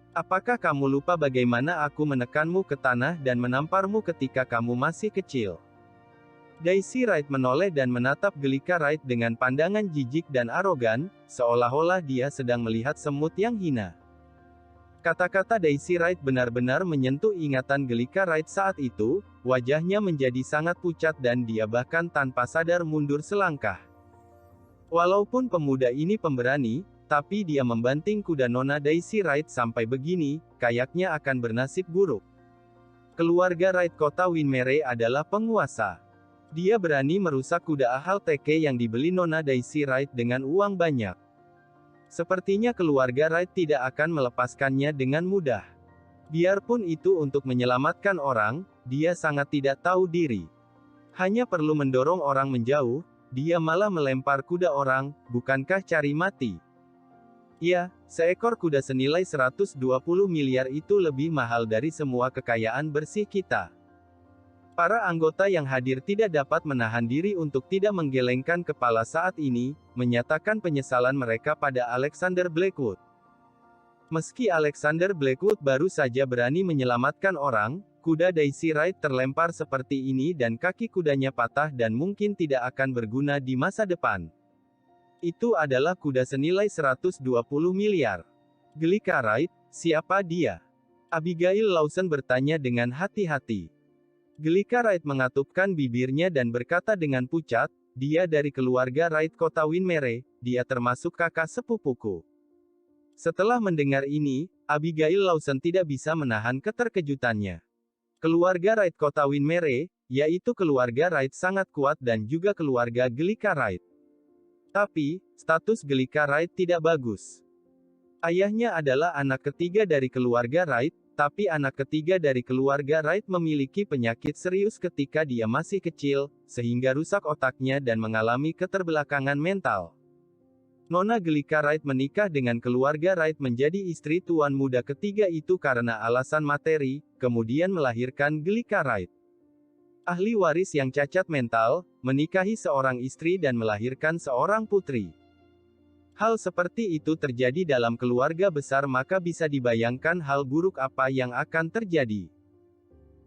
Apakah kamu lupa bagaimana aku menekanmu ke tanah dan menamparmu ketika kamu masih kecil?" Daisy Wright menoleh dan menatap Gelika Wright dengan pandangan jijik dan arogan, seolah-olah dia sedang melihat semut yang hina. Kata-kata Daisy Wright benar-benar menyentuh ingatan Gelika Wright saat itu, wajahnya menjadi sangat pucat dan dia bahkan tanpa sadar mundur selangkah. Walaupun pemuda ini pemberani, tapi dia membanting kuda Nona Daisy Wright sampai begini, kayaknya akan bernasib buruk. Keluarga Wright kota Winmere adalah penguasa. Dia berani merusak kuda Ahal Teke yang dibeli Nona Daisy Wright dengan uang banyak. Sepertinya keluarga Wright tidak akan melepaskannya dengan mudah. Biarpun itu untuk menyelamatkan orang, dia sangat tidak tahu diri. Hanya perlu mendorong orang menjauh, dia malah melempar kuda orang, bukankah cari mati? Ya, seekor kuda senilai 120 miliar itu lebih mahal dari semua kekayaan bersih kita. Para anggota yang hadir tidak dapat menahan diri untuk tidak menggelengkan kepala saat ini, menyatakan penyesalan mereka pada Alexander Blackwood. Meski Alexander Blackwood baru saja berani menyelamatkan orang, kuda Daisy Wright terlempar seperti ini dan kaki kudanya patah dan mungkin tidak akan berguna di masa depan. Itu adalah kuda senilai 120 miliar. Gelika Wright, siapa dia? Abigail Lawson bertanya dengan hati-hati. Gelika Wright mengatupkan bibirnya dan berkata dengan pucat, dia dari keluarga Wright kota Winmere, dia termasuk kakak sepupuku. Setelah mendengar ini, Abigail Lawson tidak bisa menahan keterkejutannya. Keluarga Wright kota Winmere, yaitu keluarga Wright sangat kuat dan juga keluarga Gelika Wright. Tapi, status Gelika Wright tidak bagus. Ayahnya adalah anak ketiga dari keluarga Wright, tapi anak ketiga dari keluarga Wright memiliki penyakit serius ketika dia masih kecil, sehingga rusak otaknya dan mengalami keterbelakangan mental. Nona Gelika Wright menikah dengan keluarga Wright menjadi istri tuan muda ketiga itu karena alasan materi, kemudian melahirkan Gelika Wright. Ahli waris yang cacat mental, menikahi seorang istri dan melahirkan seorang putri. Hal seperti itu terjadi dalam keluarga besar maka bisa dibayangkan hal buruk apa yang akan terjadi.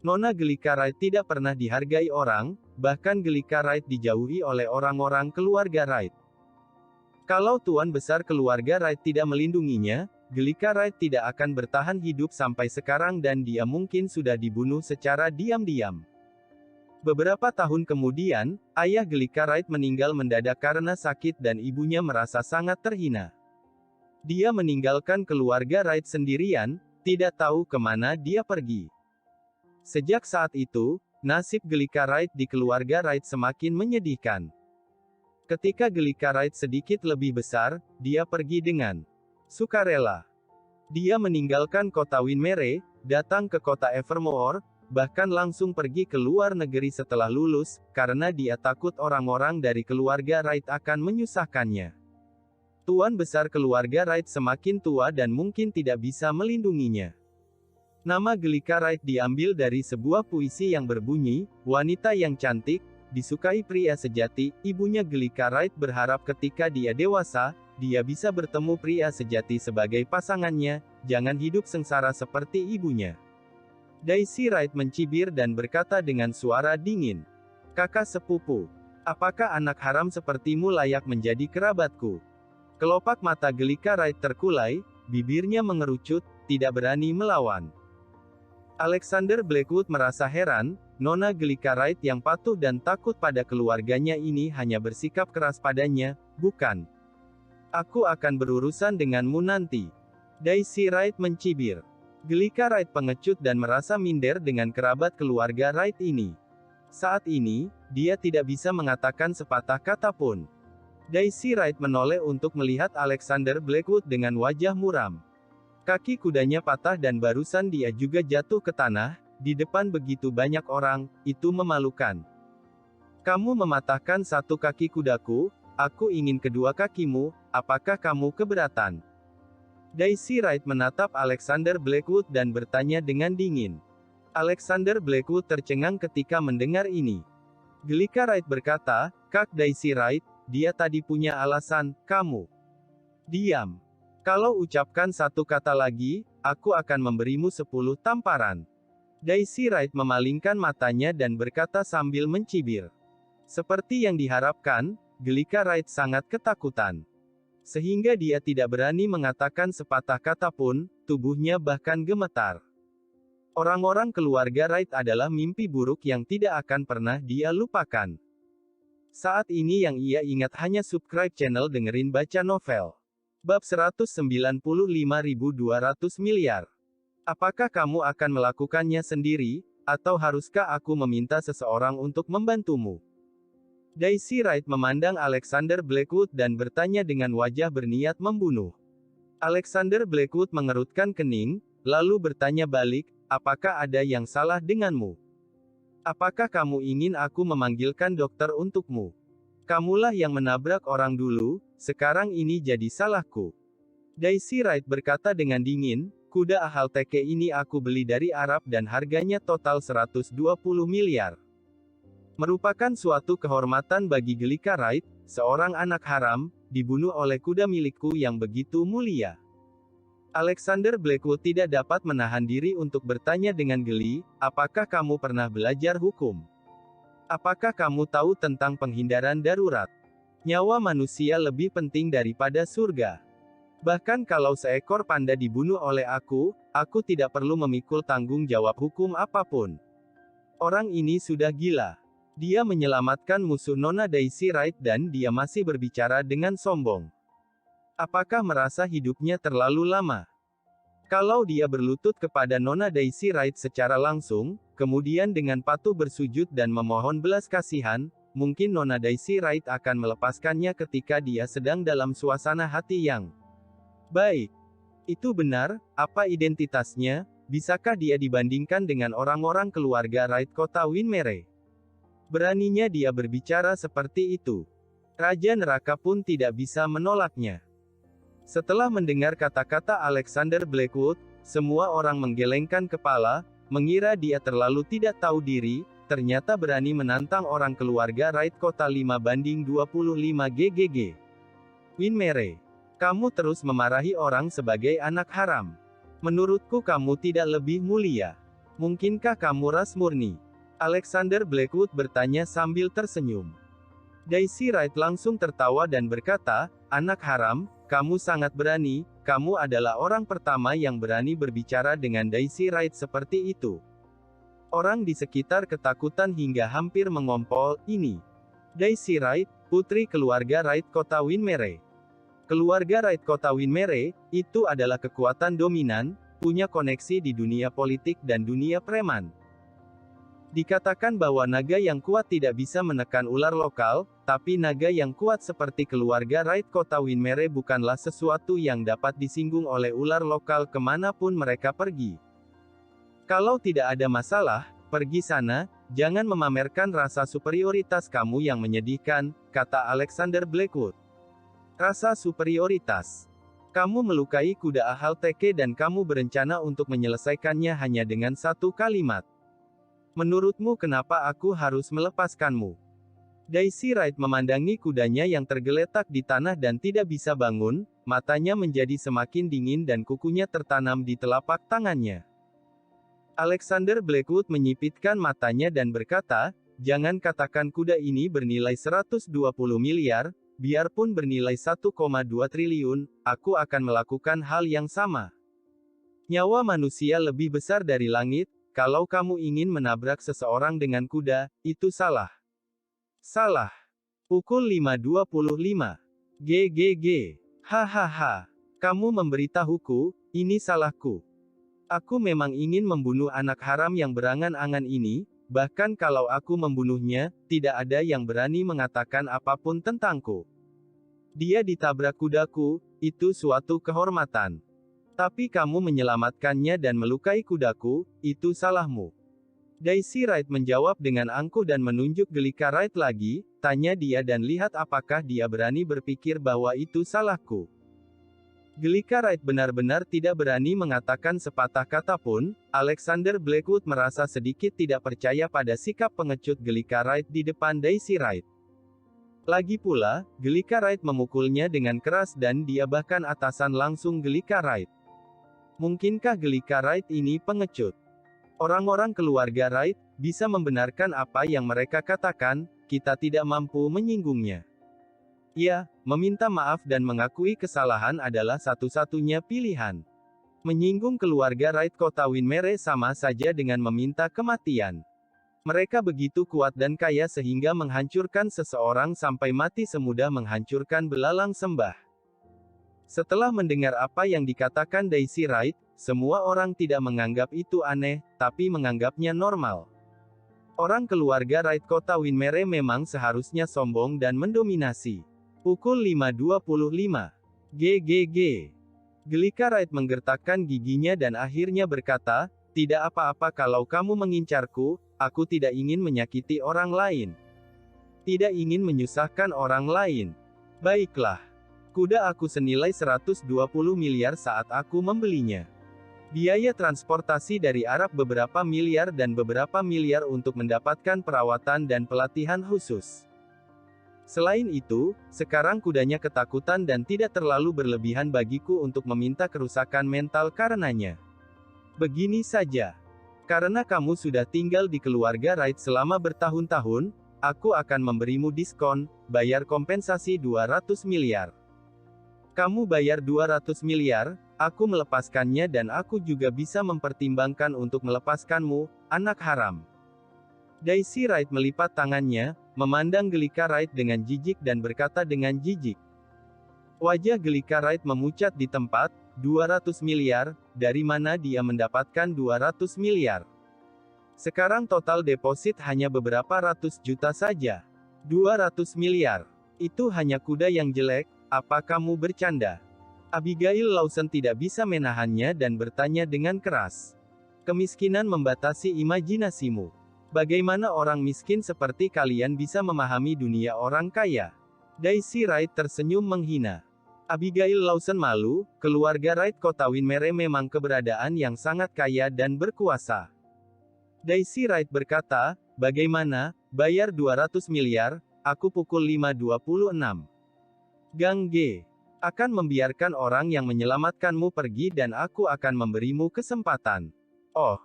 Nona Gelika Wright tidak pernah dihargai orang, bahkan Gelika Wright dijauhi oleh orang-orang keluarga Wright. Kalau tuan besar keluarga Wright tidak melindunginya, Gelika Wright tidak akan bertahan hidup sampai sekarang dan dia mungkin sudah dibunuh secara diam-diam. Beberapa tahun kemudian, ayah Gelika Wright meninggal mendadak karena sakit dan ibunya merasa sangat terhina. Dia meninggalkan keluarga Wright sendirian, tidak tahu kemana dia pergi. Sejak saat itu, nasib Gelika Wright di keluarga Wright semakin menyedihkan. Ketika Gelika Wright sedikit lebih besar, dia pergi dengan sukarela. Dia meninggalkan kota Winmere, datang ke kota Evermore, bahkan langsung pergi ke luar negeri setelah lulus, karena dia takut orang-orang dari keluarga Wright akan menyusahkannya. Tuan besar keluarga Wright semakin tua dan mungkin tidak bisa melindunginya. Nama Gelika Wright diambil dari sebuah puisi yang berbunyi, wanita yang cantik, disukai pria sejati. Ibunya Gelika Wright berharap ketika dia dewasa, dia bisa bertemu pria sejati sebagai pasangannya, jangan hidup sengsara seperti ibunya. Daisy Wright mencibir dan berkata dengan suara dingin. Kakak sepupu, apakah anak haram sepertimu layak menjadi kerabatku? Kelopak mata Gelika Wright terkulai, bibirnya mengerucut, tidak berani melawan. Alexander Blackwood merasa heran, Nona Gelika Wright yang patuh dan takut pada keluarganya ini hanya bersikap keras padanya, bukan? Aku akan berurusan denganmu nanti. Daisy Wright mencibir. Gelika Wright pengecut dan merasa minder dengan kerabat keluarga Wright ini. Saat ini, dia tidak bisa mengatakan sepatah kata pun. Daisy Wright menoleh untuk melihat Alexander Blackwood dengan wajah muram. Kaki kudanya patah dan barusan dia juga jatuh ke tanah, di depan begitu banyak orang, itu memalukan. Kamu mematahkan satu kaki kudaku, aku ingin kedua kakimu, apakah kamu keberatan? Daisy Wright menatap Alexander Blackwood dan bertanya dengan dingin. Alexander Blackwood tercengang ketika mendengar ini. Gelika Wright berkata, Kak Daisy Wright, dia tadi punya alasan, kamu. Diam. Kalau ucapkan satu kata lagi, aku akan memberimu 10 tamparan. Daisy Wright memalingkan matanya dan berkata sambil mencibir. Seperti yang diharapkan, Gelika Wright sangat ketakutan. sehingga dia tidak berani mengatakan sepatah kata pun, tubuhnya bahkan gemetar. Orang-orang keluarga Wright adalah mimpi buruk yang tidak akan pernah dia lupakan. Saat ini yang ia ingat hanya subscribe channel dengerin baca novel. Bab 195.200 miliar. Apakah kamu akan melakukannya sendiri, atau haruskah aku meminta seseorang untuk membantumu? Daisy Wright memandang Alexander Blackwood dan bertanya dengan wajah berniat membunuh. Alexander Blackwood mengerutkan kening, lalu bertanya balik, apakah ada yang salah denganmu? Apakah kamu ingin aku memanggilkan dokter untukmu? Kamulah yang menabrak orang dulu, sekarang ini jadi salahku. Daisy Wright berkata dengan dingin, kuda ahal teke ini aku beli dari Arab dan harganya total 120 miliar. Merupakan suatu kehormatan bagi Gelika Wright, seorang anak haram, dibunuh oleh kuda milikku yang begitu mulia. Alexander Blackwood tidak dapat menahan diri untuk bertanya dengan geli, apakah kamu pernah belajar hukum? Apakah kamu tahu tentang penghindaran darurat? Nyawa manusia lebih penting daripada surga. Bahkan kalau seekor panda dibunuh oleh aku tidak perlu memikul tanggung jawab hukum apapun. Orang ini sudah gila. Dia menyelamatkan musuh Nona Daisy Wright dan dia masih berbicara dengan sombong. Apakah merasa hidupnya terlalu lama? Kalau dia berlutut kepada Nona Daisy Wright secara langsung, kemudian dengan patuh bersujud dan memohon belas kasihan, mungkin Nona Daisy Wright akan melepaskannya ketika dia sedang dalam suasana hati yang baik. Itu benar, apa identitasnya? Bisakah dia dibandingkan dengan orang-orang keluarga Wright kota Winmere? Beraninya dia berbicara seperti itu. Raja neraka pun tidak bisa menolaknya. Setelah mendengar kata-kata Alexander Blackwood, semua orang menggelengkan kepala, mengira dia terlalu tidak tahu diri, ternyata berani menantang orang keluarga Wright kota 5-25 GGG. Winmere, kamu terus memarahi orang sebagai anak haram. Menurutku kamu tidak lebih mulia. Mungkinkah kamu ras murni? Alexander Blackwood bertanya sambil tersenyum. Daisy Wright langsung tertawa dan berkata, anak haram, kamu sangat berani, kamu adalah orang pertama yang berani berbicara dengan Daisy Wright seperti itu. Orang di sekitar ketakutan hingga hampir mengompol, ini. Daisy Wright, putri keluarga Wright kota Winmere. Keluarga Wright kota Winmere, itu adalah kekuatan dominan, punya koneksi di dunia politik dan dunia preman. Dikatakan bahwa naga yang kuat tidak bisa menekan ular lokal, tapi naga yang kuat seperti keluarga Wright kota Winmere bukanlah sesuatu yang dapat disinggung oleh ular lokal kemanapun mereka pergi. Kalau tidak ada masalah, pergi sana, jangan memamerkan rasa superioritas kamu yang menyedihkan, kata Alexander Blackwood. Rasa superioritas. Kamu melukai kuda ahal teke dan kamu berencana untuk menyelesaikannya hanya dengan satu kalimat. Menurutmu kenapa aku harus melepaskanmu? Daisy Wright memandangi kudanya yang tergeletak di tanah dan tidak bisa bangun, matanya menjadi semakin dingin dan kukunya tertanam di telapak tangannya. Alexander Blackwood menyipitkan matanya dan berkata, jangan katakan kuda ini bernilai 120 miliar, biarpun bernilai 1,2 triliun, aku akan melakukan hal yang sama. Nyawa manusia lebih besar dari langit. Kalau kamu ingin menabrak seseorang dengan kuda, itu salah. Salah. Pukul 5.25. GGG. Hahaha. Kamu memberitahuku, ini salahku. Aku memang ingin membunuh anak haram yang berangan-angan ini, bahkan kalau aku membunuhnya, tidak ada yang berani mengatakan apapun tentangku. Dia ditabrak kudaku, itu suatu kehormatan. Tapi kamu menyelamatkannya dan melukai kudaku, itu salahmu. Daisy Wright menjawab dengan angkuh dan menunjuk Gelika Wright lagi, tanya dia dan lihat apakah dia berani berpikir bahwa itu salahku. Gelika Wright benar-benar tidak berani mengatakan sepatah kata pun. Alexander Blackwood merasa sedikit tidak percaya pada sikap pengecut Gelika Wright di depan Daisy Wright. Lagi pula, Gelika Wright memukulnya dengan keras dan dia bahkan atasan langsung Gelika Wright. Mungkinkah Gelika Wright ini pengecut? Orang-orang keluarga Wright bisa membenarkan apa yang mereka katakan, kita tidak mampu menyinggungnya. Ya, meminta maaf dan mengakui kesalahan adalah satu-satunya pilihan. Menyinggung keluarga Wright Kota Winmere sama saja dengan meminta kematian. Mereka begitu kuat dan kaya sehingga menghancurkan seseorang sampai mati semudah menghancurkan belalang sembah. Setelah mendengar apa yang dikatakan Daisy Wright, semua orang tidak menganggap itu aneh, tapi menganggapnya normal. Orang keluarga Wright Kota Winmere memang seharusnya sombong dan mendominasi. Pukul 5.25. GGG. Gelika Wright menggertakkan giginya dan akhirnya berkata, "Tidak apa-apa kalau kamu mengincarku, aku tidak ingin menyakiti orang lain. Tidak ingin menyusahkan orang lain. Baiklah. Kuda aku senilai 120 miliar saat aku membelinya. Biaya transportasi dari Arab beberapa miliar dan beberapa miliar untuk mendapatkan perawatan dan pelatihan khusus. Selain itu, sekarang kudanya ketakutan dan tidak terlalu berlebihan bagiku untuk meminta kerusakan mental karenanya. Begini saja. Karena kamu sudah tinggal di keluarga Wright selama bertahun-tahun, aku akan memberimu diskon, bayar kompensasi 200 miliar. Kamu bayar 200 miliar, aku melepaskannya dan aku juga bisa mempertimbangkan untuk melepaskanmu, anak haram." Daisy Wright melipat tangannya, memandang Gelika Wright dengan jijik dan berkata dengan jijik. Wajah Gelika Wright memucat di tempat. 200 miliar, dari mana dia mendapatkan 200 miliar? Sekarang total deposit hanya beberapa ratus juta saja. 200 miliar. Itu hanya kuda yang jelek, apa kamu bercanda? Abigail Lawson tidak bisa menahannya dan bertanya dengan keras. Kemiskinan membatasi imajinasimu. Bagaimana orang miskin seperti kalian bisa memahami dunia orang kaya? Daisy Wright tersenyum menghina. Abigail Lawson malu, keluarga Wright Kota Winmere memang keberadaan yang sangat kaya dan berkuasa. Daisy Wright berkata, "Bagaimana, bayar 200 miliar, aku pukul 5.26. Gang G. Akan membiarkan orang yang menyelamatkanmu pergi dan aku akan memberimu kesempatan." "Oh.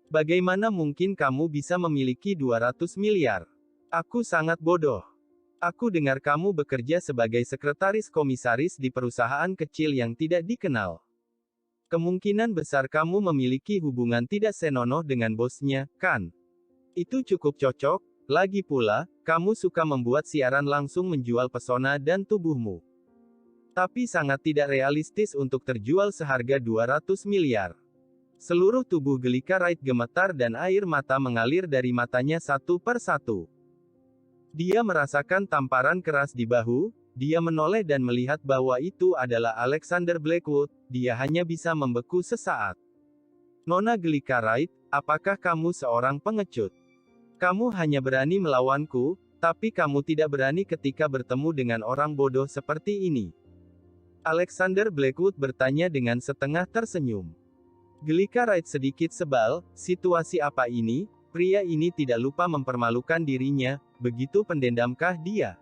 Bagaimana mungkin kamu bisa memiliki 200 miliar? Aku sangat bodoh. Aku dengar kamu bekerja sebagai sekretaris komisaris di perusahaan kecil yang tidak dikenal. Kemungkinan besar kamu memiliki hubungan tidak senonoh dengan bosnya, kan? Itu cukup cocok, lagi pula, kamu suka membuat siaran langsung menjual pesona dan tubuhmu. Tapi sangat tidak realistis untuk terjual seharga 200 miliar. Seluruh tubuh Gelika Wright gemetar dan air mata mengalir dari matanya satu per satu. Dia merasakan tamparan keras di bahu, dia menoleh dan melihat bahwa itu adalah Alexander Blackwood, dia hanya bisa membeku sesaat. "Nona Gelika Wright, apakah kamu seorang pengecut? Kamu hanya berani melawanku, tapi kamu tidak berani ketika bertemu dengan orang bodoh seperti ini." Alexander Blackwood bertanya dengan setengah tersenyum. Gelika Wright sedikit sebal, situasi apa ini? Pria ini tidak lupa mempermalukan dirinya, begitu pendendamkah dia?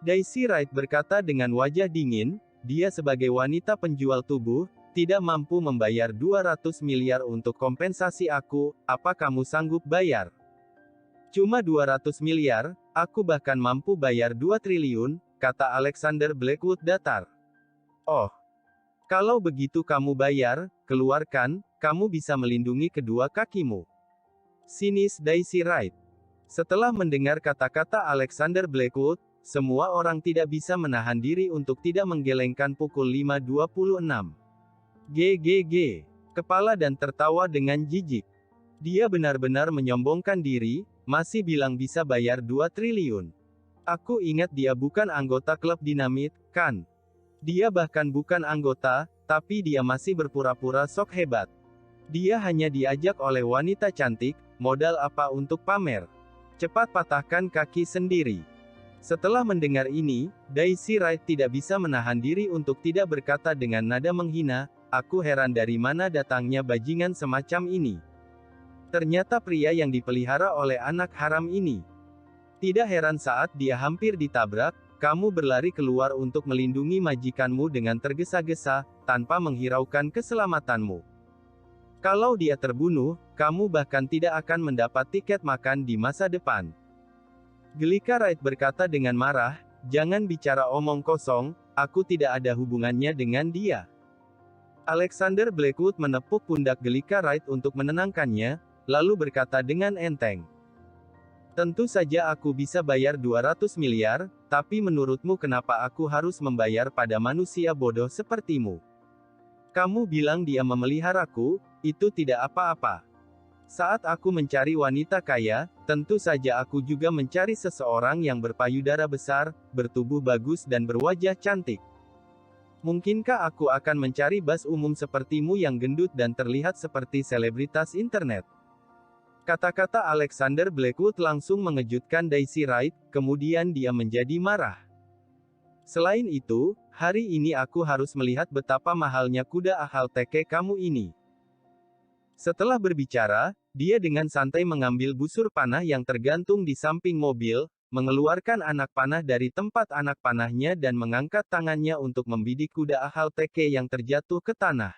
Daisy Wright berkata dengan wajah dingin, dia sebagai wanita penjual tubuh, tidak mampu membayar 200 miliar untuk kompensasi aku, apa kamu sanggup bayar? Cuma 200 miliar, aku bahkan mampu bayar 2 triliun, kata Alexander Blackwood datar. Oh. Kalau begitu kamu bayar, keluarkan, kamu bisa melindungi kedua kakimu. Sinis Daisy Wright. Setelah mendengar kata-kata Alexander Blackwood, semua orang tidak bisa menahan diri untuk tidak menggelengkan pukul 5.26. GGG. Kepala dan tertawa dengan jijik. Dia benar-benar menyombongkan diri, masih bilang bisa bayar 2 triliun. Aku ingat dia bukan anggota klub dinamit, kan? Dia bahkan bukan anggota, tapi dia masih berpura-pura sok hebat. Dia hanya diajak oleh wanita cantik, modal apa untuk pamer? Cepat patahkan kaki sendiri. Setelah mendengar ini, Daisy Wright tidak bisa menahan diri untuk tidak berkata dengan nada menghina, aku heran dari mana datangnya bajingan semacam ini. Ternyata pria yang dipelihara oleh anak haram ini. Tidak heran saat dia hampir ditabrak, kamu berlari keluar untuk melindungi majikanmu dengan tergesa-gesa, tanpa menghiraukan keselamatanmu. Kalau dia terbunuh, kamu bahkan tidak akan mendapat tiket makan di masa depan. Gelika Wright berkata dengan marah, Jangan bicara omong kosong, aku tidak ada hubungannya dengan dia. Alexander Blackwood menepuk pundak Gelika Wright untuk menenangkannya, lalu berkata dengan enteng. Tentu saja aku bisa bayar 200 miliar, tapi menurutmu kenapa aku harus membayar pada manusia bodoh sepertimu? Kamu bilang dia memeliharaku, itu tidak apa-apa. Saat aku mencari wanita kaya, tentu saja aku juga mencari seseorang yang berpayudara besar, bertubuh bagus dan berwajah cantik. Mungkinkah aku akan mencari bas umum sepertimu yang gendut dan terlihat seperti selebritas internet? Kata-kata Alexander Blackwood langsung mengejutkan Daisy Wright, kemudian dia menjadi marah. Selain itu, hari ini aku harus melihat betapa mahalnya kuda ahal teke kamu ini. Setelah berbicara, dia dengan santai mengambil busur panah yang tergantung di samping mobil, mengeluarkan anak panah dari tempat anak panahnya dan mengangkat tangannya untuk membidik kuda ahal teke yang terjatuh ke tanah.